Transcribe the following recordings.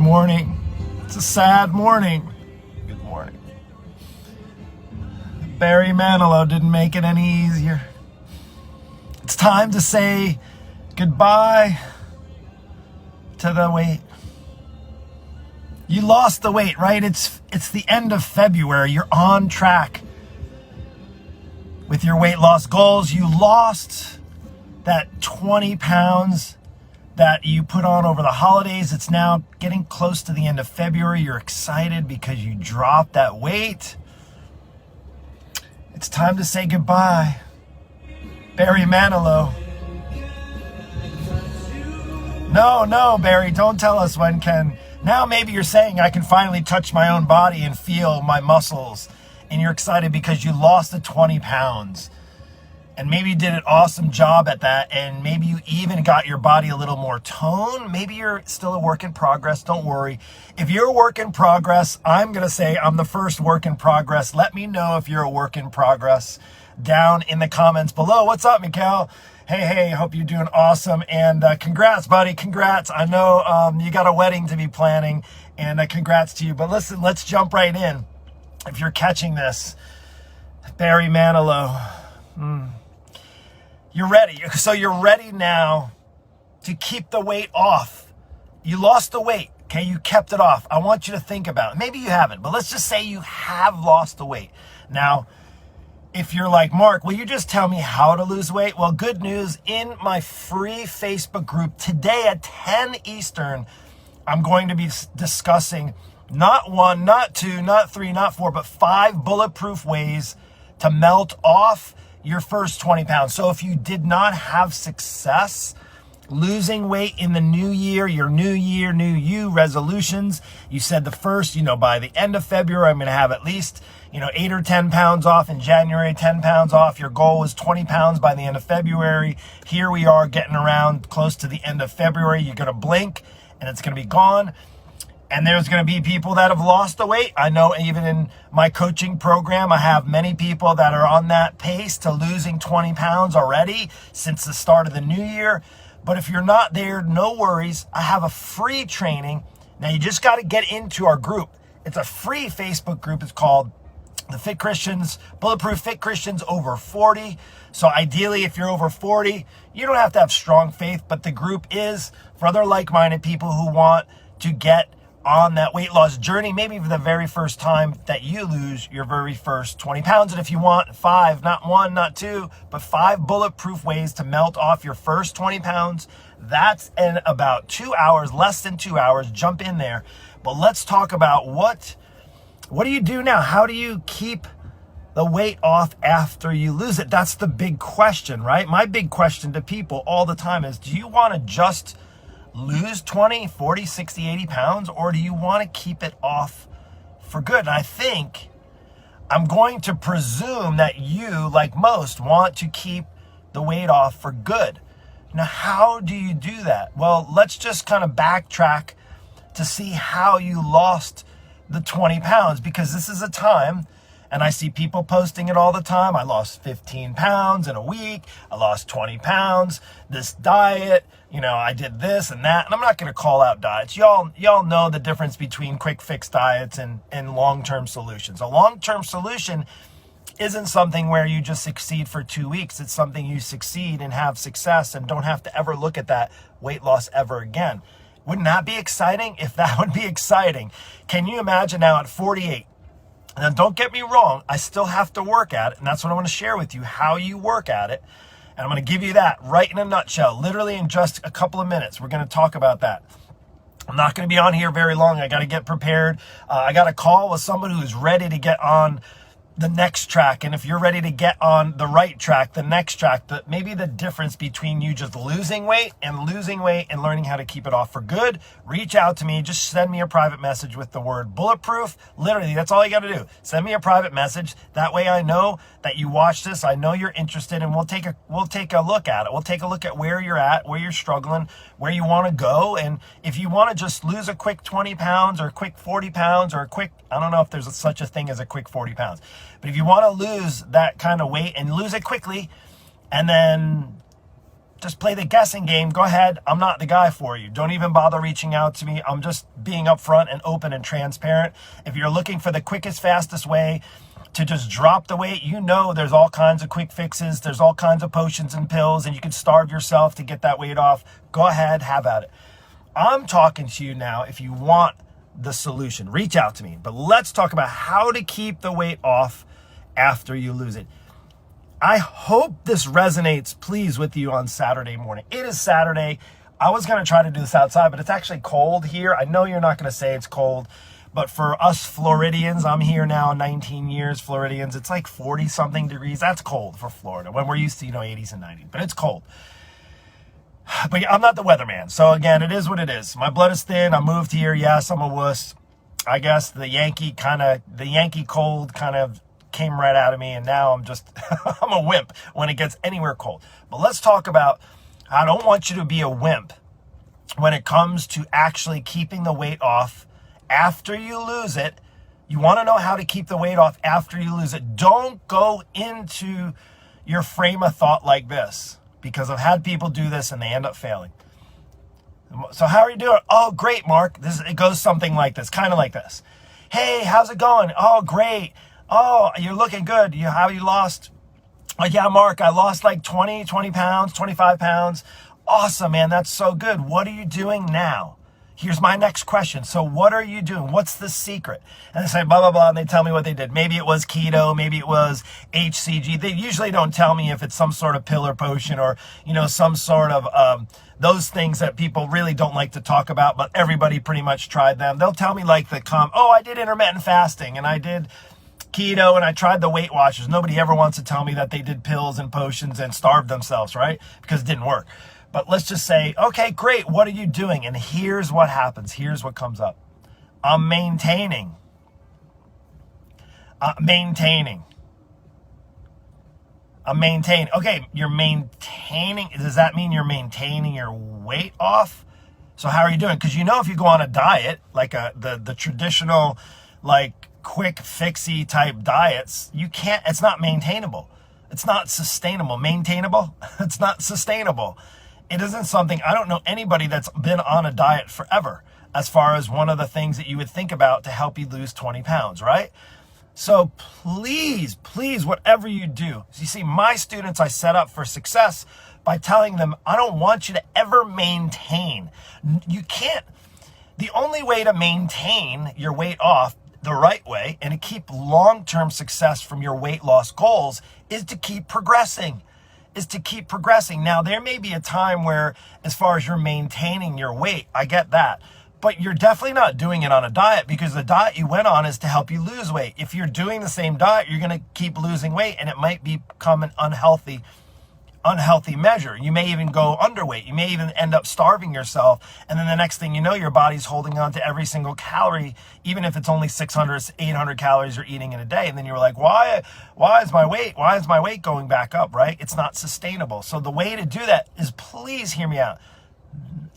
morning. It's a sad morning. Good morning. Barry Manilow didn't make it any easier. It's time to say goodbye to the weight. You lost the weight, right? It's the end of February. You're on track with your weight loss goals. You lost that 20 pounds that you put on over the holidays. It's now getting close to the end of February. You're excited because you dropped that weight. It's time to say goodbye. Barry Manilow. No, Barry, don't tell us when, Ken. Now maybe you're saying I can finally touch my own body and feel my muscles. And you're excited because you lost the 20 pounds. And maybe you did an awesome job at that. And maybe you even got your body a little more toned. Maybe you're still a work in progress. Don't worry. If you're a work in progress, I'm going to say I'm the first work in progress. Let me know if you're a work in progress down in the comments below. What's up, Mikhail? Hey, hope you're doing awesome. And congrats, buddy. Congrats. I know you got a wedding to be planning. And congrats to you. But listen, let's jump right in. If you're catching this, Barry Manilow. You're ready. So you're ready now to keep the weight off. You lost the weight, okay? You kept it off. I want you to think about it. Maybe you haven't, but let's just say you have lost the weight. Now, if you're like, Mark, will you just tell me how to lose weight? Well, good news. In my free Facebook group today at 10 Eastern, I'm going to be discussing not one, not two, not three, not four, but 5 bulletproof ways to melt off your first 20 pounds. So if you did not have success losing weight in the new year, new you resolutions, you said the first, by the end of February, I'm going to have at least, 8 or 10 pounds off. In January, 10 pounds off. Your goal was 20 pounds by the end of February. Here we are getting around close to the end of February. You're going to blink and it's going to be gone. And there's going to be people that have lost the weight. I know even in my coaching program, I have many people that are on that pace to losing 20 pounds already since the start of the new year. But if you're not there, no worries. I have a free training. Now you just got to get into our group. It's a free Facebook group. It's called the Fit Christians, Bulletproof Fit Christians Over 40. So ideally, if you're over 40, you don't have to have strong faith, but the group is for other like-minded people who want to get on that weight loss journey, maybe for the very first time that you lose your very first 20 pounds. And if you want 5, not 1, not 2, but 5 bulletproof ways to melt off your first 20 pounds, that's in about 2 hours, less than 2 hours. Jump in there. But let's talk about what do you do now? How do you keep the weight off after you lose it? That's the big question, right? My big question to people all the time is, do you want to just lose 20, 40, 60, 80 pounds, or do you want to keep it off for good? And I think I'm going to presume that you, like most, want to keep the weight off for good. Now, how do you do that? Well, let's just kind of backtrack to see how you lost the 20 pounds, because this is a time, and I see people posting it all the time. I lost 15 pounds in a week. I lost 20 pounds. This diet, I did this and that. And I'm not going to call out diets. Y'all know the difference between quick fix diets and long-term solutions. A long-term solution isn't something where you just succeed for 2 weeks. It's something you succeed and have success and don't have to ever look at that weight loss ever again. Wouldn't that be exciting? If that would be exciting. Can you imagine now at 48? Now, don't get me wrong, I still have to work at it, and that's what I want to share with you, how you work at it. And I'm going to give you that right in a nutshell, literally in just a couple of minutes. We're going to talk about that. I'm not going to be on here very long. I got to get prepared. I got a call with someone who's ready to get on the next track. And if you're ready to get on the right track, the next track, maybe the difference between you just losing weight and learning how to keep it off for good, reach out to me. Just send me a private message with the word bulletproof. Literally, that's all you got to do. Send me a private message. That way I know that you watch this. I know you're interested, and we'll take a look at it. We'll take a look at where you're at, where you're struggling, where you want to go. And if you want to just lose a quick 20 pounds or a quick 40 pounds or I don't know if there's such a thing as a quick 40 pounds. But if you want to lose that kind of weight and lose it quickly, and then just play the guessing game, go ahead. I'm not the guy for you. Don't even bother reaching out to me. I'm just being upfront and open and transparent. If you're looking for the quickest, fastest way to just drop the weight, you know there's all kinds of quick fixes. There's all kinds of potions and pills, and you can starve yourself to get that weight off. Go ahead, have at it. I'm talking to you now. If you want the solution, reach out to me. But let's talk about how to keep the weight off after you lose it. I hope this resonates, please, with you on Saturday morning. It is Saturday. I was going to try to do this outside, but it's actually cold here. I know you're not going to say it's cold, but for us Floridians, I'm here now 19 years, Floridians, it's like 40-something degrees. That's cold for Florida when we're used to, 80s and 90s, but it's cold. But I'm not the weatherman. So again, it is what it is. My blood is thin. I moved here. Yes, I'm a wuss. I guess the Yankee cold kind of came right out of me, and now I'm just I'm a wimp when it gets anywhere cold. But let's talk about, I don't want you to be a wimp when it comes to actually keeping the weight off after you lose it. You want to know how to keep the weight off after you lose it. Don't go into your frame of thought like this, because I've had people do this and they end up failing. So how are you doing? Oh, great, Mark. It goes something like this, kind of like this. Hey, how's it going? Oh, great. Oh, you're looking good. How you lost? Oh, yeah, Mark, I lost like 20 pounds, 25 pounds. Awesome, man. That's so good. What are you doing now? Here's my next question. So what are you doing? What's the secret? And they say, blah, blah, blah, and they tell me what they did. Maybe it was keto. Maybe it was HCG. They usually don't tell me if it's some sort of pill or potion or, some sort of those things that people really don't like to talk about, but everybody pretty much tried them. They'll tell me like I did intermittent fasting and I did keto and I tried the Weight Watchers. Nobody ever wants to tell me that they did pills and potions and starved themselves, right? Because it didn't work. But let's just say, okay, great. What are you doing? And here's what happens. Here's what comes up. I'm maintaining. I'm maintaining. Okay, you're maintaining. Does that mean you're maintaining your weight off? So how are you doing? Because if you go on a diet, like the traditional, like quick fixy type diets, you can't, it's not maintainable. It's not sustainable. Maintainable? It's not sustainable. It isn't something, I don't know anybody that's been on a diet forever as far as one of the things that you would think about to help you lose 20 pounds, right? So please, whatever you do, you see, my students I set up for success by telling them, I don't want you to ever maintain. You can't, the only way to maintain your weight off the right way and to keep long-term success from your weight loss goals is to keep progressing. Now, there may be a time where, as far as you're maintaining your weight, I get that. But you're definitely not doing it on a diet, because the diet you went on is to help you lose weight. If you're doing the same diet, you're going to keep losing weight, and it might become an unhealthy measure. You may even go underweight. You may even end up starving yourself. And then the next thing you know, your body's holding on to every single calorie, even if it's only 600, 800 calories you're eating in a day. And then you're like, why is my weight going back up, right? It's not sustainable. So the way to do that is, please hear me out.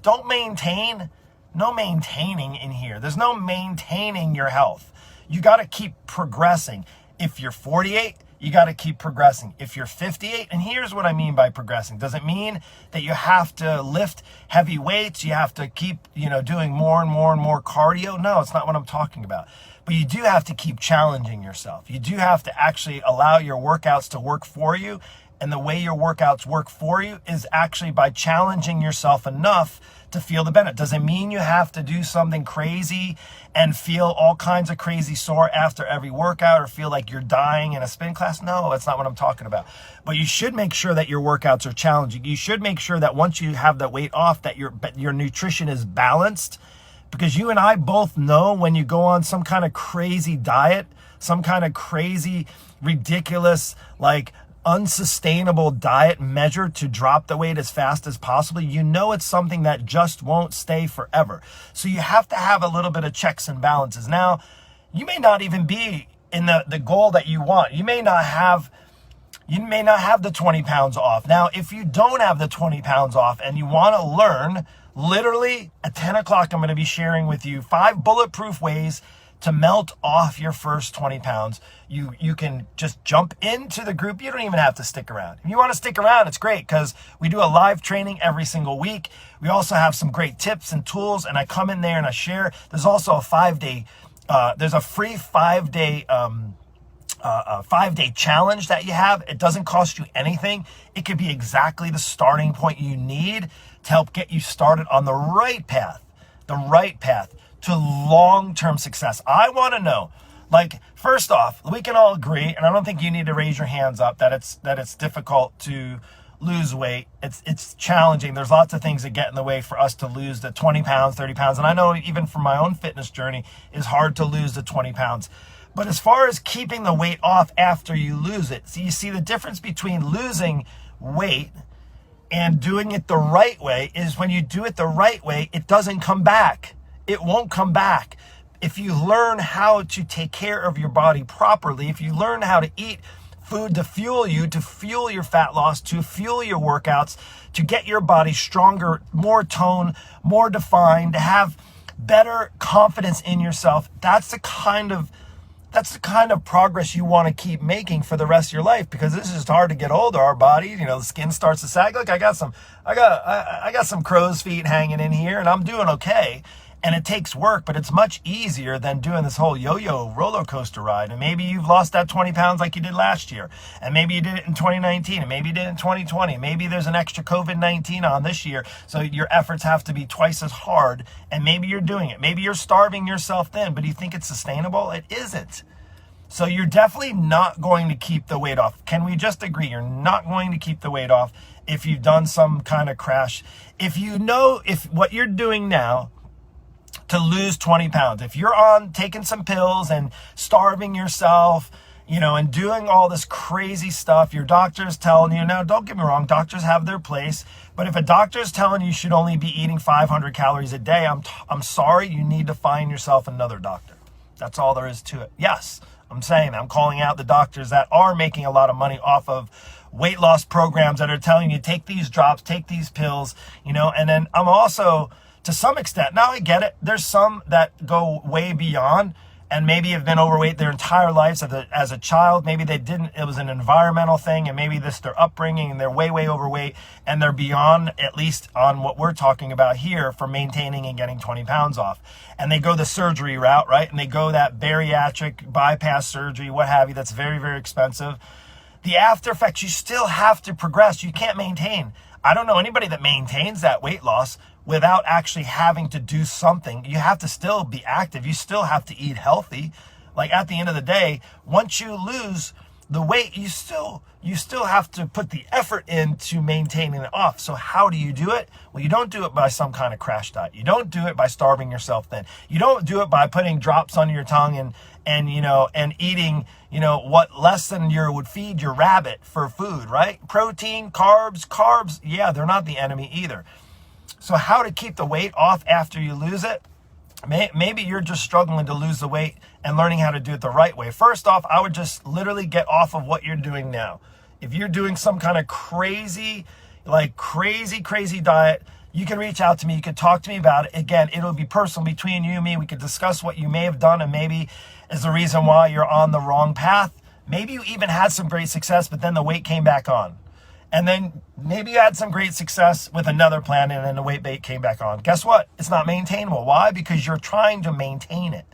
Don't maintain. No maintaining in here. There's no maintaining your health. You got to keep progressing. If you're 48, you got to keep progressing. If you're 58, and here's what I mean by progressing. Does it mean that you have to lift heavy weights? You have to keep, doing more and more cardio? No, it's not what I'm talking about. But you do have to keep challenging yourself. You do have to actually allow your workouts to work for you. And the way your workouts work for you is actually by challenging yourself enough to feel the benefit. Does it mean you have to do something crazy and feel all kinds of crazy sore after every workout or feel like you're dying in a spin class? No, that's not what I'm talking about. But you should make sure that your workouts are challenging. You should make sure that once you have that weight off, that your nutrition is balanced. Because you and I both know when you go on some kind of crazy diet, some kind of crazy, ridiculous, unsustainable diet measure to drop the weight as fast as possible, it's something that just won't stay forever. So you have to have a little bit of checks and balances. Now, you may not even be in the goal that you want. You may not have the 20 pounds off. Now, if you don't have the 20 pounds off and you want to learn, literally at 10 o'clock, I'm going to be sharing with you 5 bulletproof ways to melt off your first 20 pounds, you can just jump into the group. You don't even have to stick around. If you want to stick around, it's great because we do a live training every single week. We also have some great tips and tools, and I come in there and I share. There's also a 5-day, there's a free 5-day, 5-day challenge that you have. It doesn't cost you anything. It could be exactly the starting point you need to help get you started on the right path to long-term success. I want to know, like, first off, we can all agree, and I don't think you need to raise your hands up that it's difficult to lose weight. It's challenging. There's lots of things that get in the way for us to lose the 20 pounds, 30 pounds. And I know even from my own fitness journey, it's hard to lose the 20 pounds. But as far as keeping the weight off after you lose it, so you see the difference between losing weight and doing it the right way is when you do it the right way, it doesn't come back. It won't come back. If you learn how to take care of your body properly, if you learn how to eat food to fuel you, to fuel your fat loss, to fuel your workouts, to get your body stronger, more toned, more defined, to have better confidence in yourself, that's the kind of progress you want to keep making for the rest of your life, because this is just hard to get older. Our bodies, the skin starts to sag. Look, I got some crow's feet hanging in here, and I'm doing okay. And it takes work, but it's much easier than doing this whole yo-yo roller coaster ride. And maybe you've lost that 20 pounds like you did last year. And maybe you did it in 2019. And maybe you did it in 2020. Maybe there's an extra COVID-19 on this year. So your efforts have to be twice as hard. And maybe you're doing it. Maybe you're starving yourself thin, but do you think it's sustainable? It isn't. So you're definitely not going to keep the weight off. Can we just agree? You're not going to keep the weight off if you've done some kind of crash. If what you're doing now to lose 20 pounds, if you're taking some pills and starving yourself, and doing all this crazy stuff, your doctor's telling you, now don't get me wrong, doctors have their place, but if a doctor's telling you should only be eating 500 calories a day, I'm sorry, you need to find yourself another doctor. That's all there is to it. Yes, I'm saying, I'm calling out the doctors that are making a lot of money off of weight loss programs that are telling you, take these drops, take these pills, and then I'm also, to some extent, now I get it, there's some that go way beyond and maybe have been overweight their entire lives as a child. Maybe they didn't, it was an environmental thing, and maybe this their upbringing, and they're way overweight, and they're beyond, at least on what we're talking about here, for maintaining and getting 20 pounds off. And they go the surgery route, right? And they go that bariatric bypass surgery, what have you, that's very, very expensive. The after effects, you still have to progress. You can't maintain. I don't know anybody that maintains that weight loss without actually having to do something. You have to still be active. You still have to eat healthy. Like, at the end of the day, once you lose the weight, you still have to put the effort into maintaining it off. So how do you do it? Well, you don't do it by some kind of crash diet. You don't do it by starving yourself thin. You don't do it by putting drops on your tongue and eating, what less than would feed your rabbit for food, right? Protein, carbs, yeah, they're not the enemy either. So how to keep the weight off after you lose it? Maybe you're just struggling to lose the weight and learning how to do it the right way. First off, I would just literally get off of what you're doing now. If you're doing some kind of crazy diet, you can reach out to me. You can talk to me about it. Again, it'll be personal between you and me. We could discuss what you may have done and maybe is the reason why you're on the wrong path. Maybe you even had some great success, but then the weight came back on. And then maybe you had some great success with another plan and then the weight came back on. Guess what? It's not maintainable. Why? Because you're trying to maintain it.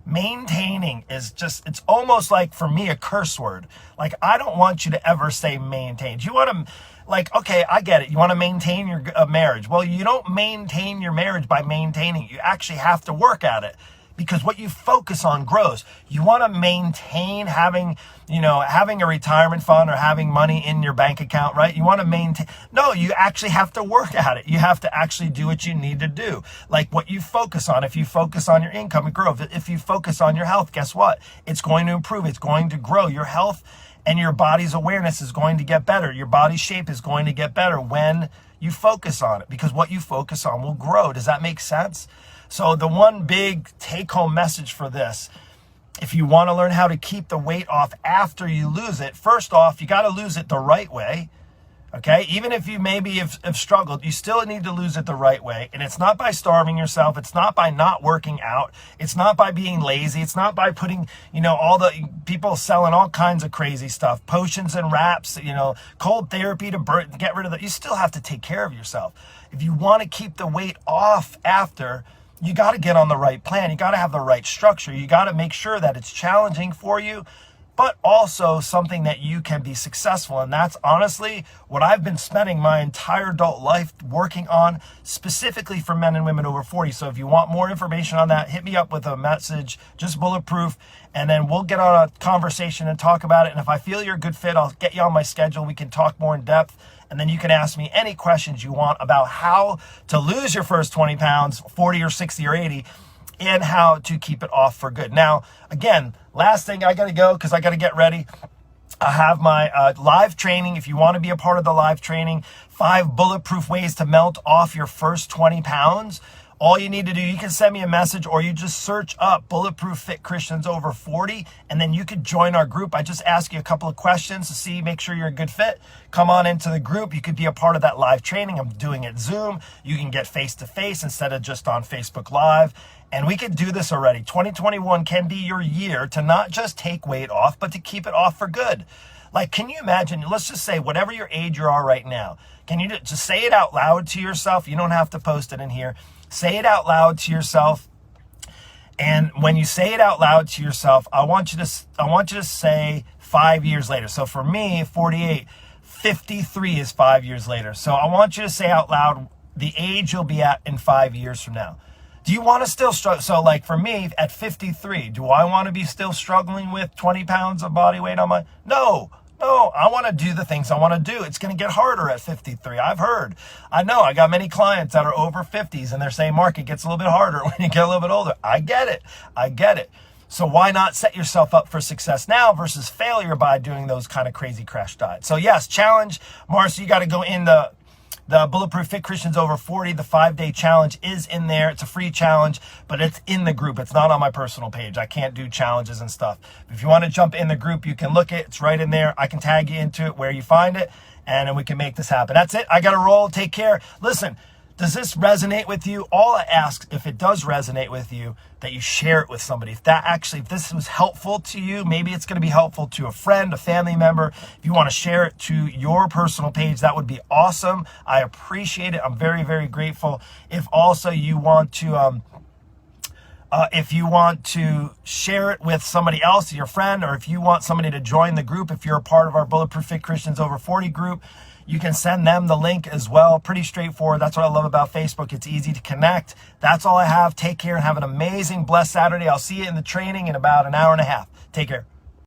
Maintaining is just, it's almost like, for me, a curse word. Like, I don't want you to ever say maintain. You want to, like, okay, I get it. You want to maintain your marriage. Well, you don't maintain your marriage by maintaining. You actually have to work at it, because what you focus on grows. You want to maintain having a retirement fund or having money in your bank account, right? You want to maintain. No, you actually have to work at it. You have to actually do what you need to do. Like, what you focus on. If you focus on your income, it grows. If you focus on your health, guess what? It's going to improve. It's going to grow. Your health and your body's awareness is going to get better. Your body's shape is going to get better when you focus on it, because what you focus on will grow. Does that make sense? So the one big take-home message for this, if you want to learn how to keep the weight off after you lose it, first off, you got to lose it the right way. Okay, even if you maybe have struggled, you still need to lose it the right way. And it's not by starving yourself. It's not by not working out. It's not by being lazy. It's not by putting, all the people selling all kinds of crazy stuff, potions and wraps, cold therapy to get rid of it. You still have to take care of yourself. If you want to keep the weight off after, you got to get on the right plan. You got to have the right structure. You got to make sure that it's challenging for you, but also something that you can be successful. And that's honestly what I've been spending my entire adult life working on, specifically for men and women over 40. So if you want more information on that, hit me up with a message, just Bulletproof, and then we'll get on a conversation and talk about it. And if I feel you're a good fit, I'll get you on my schedule. We can talk more in depth. And then you can ask me any questions you want about how to lose your first 20 pounds, 40 or 60 or 80, and how to keep it off for good. Now, again, last thing, I got to go because I got to get ready. I have my live training. If you want to be a part of the live training, 5 bulletproof ways to melt off your first 20 pounds. All you need to do, you can send me a message or you just search up Bulletproof Fit Christians over 40, and then you could join our group. I just ask you a couple of questions to make sure you're a good fit. Come on into the group. You could be a part of that live training. I'm doing it Zoom. You can get face-to-face instead of just on Facebook Live. And we could do this already. 2021 can be your year to not just take weight off, but to keep it off for good. Like, can you imagine, let's just say whatever your age you are right now, can you just say it out loud to yourself? You don't have to post it in here. Say it out loud to yourself. And when you say it out loud to yourself, I want you to say 5 years later. So for me, 48, 53 is 5 years later. So I want you to say out loud the age you'll be at in 5 years from now. Do you want to still struggle? So like for me at 53, do I want to be still struggling with 20 pounds of body weight on my, No, I want to do the things I want to do. It's going to get harder at 53. I know I got many clients that are over 50s and they're saying, Mark, it gets a little bit harder when you get a little bit older. I get it. So why not set yourself up for success now versus failure by doing those kind of crazy crash diets? So yes, challenge, Marcy, you got to go in the Bulletproof Fit Christians over 40, the 5-day challenge is in there. It's a free challenge, but it's in the group. It's not on my personal page. I can't do challenges and stuff. If you want to jump in the group, you can look it. It's right in there. I can tag you into it where you find it, and then we can make this happen. That's it. I got to roll. Take care. Listen, does this resonate with you? All I ask, if it does resonate with you, that you share it with somebody. If this was helpful to you, maybe it's going to be helpful to a friend, a family member. If you want to share it to your personal page, that would be awesome. I appreciate it. I'm very, very grateful. If also you want to, share it with somebody else, your friend, or if you want somebody to join the group, if you're a part of our Bulletproof Fit Christians over 40 group, you can send them the link as well. Pretty straightforward. That's what I love about Facebook. It's easy to connect. That's all I have. Take care and have an amazing, blessed Saturday. I'll see you in the training in about an hour and a half. Take care.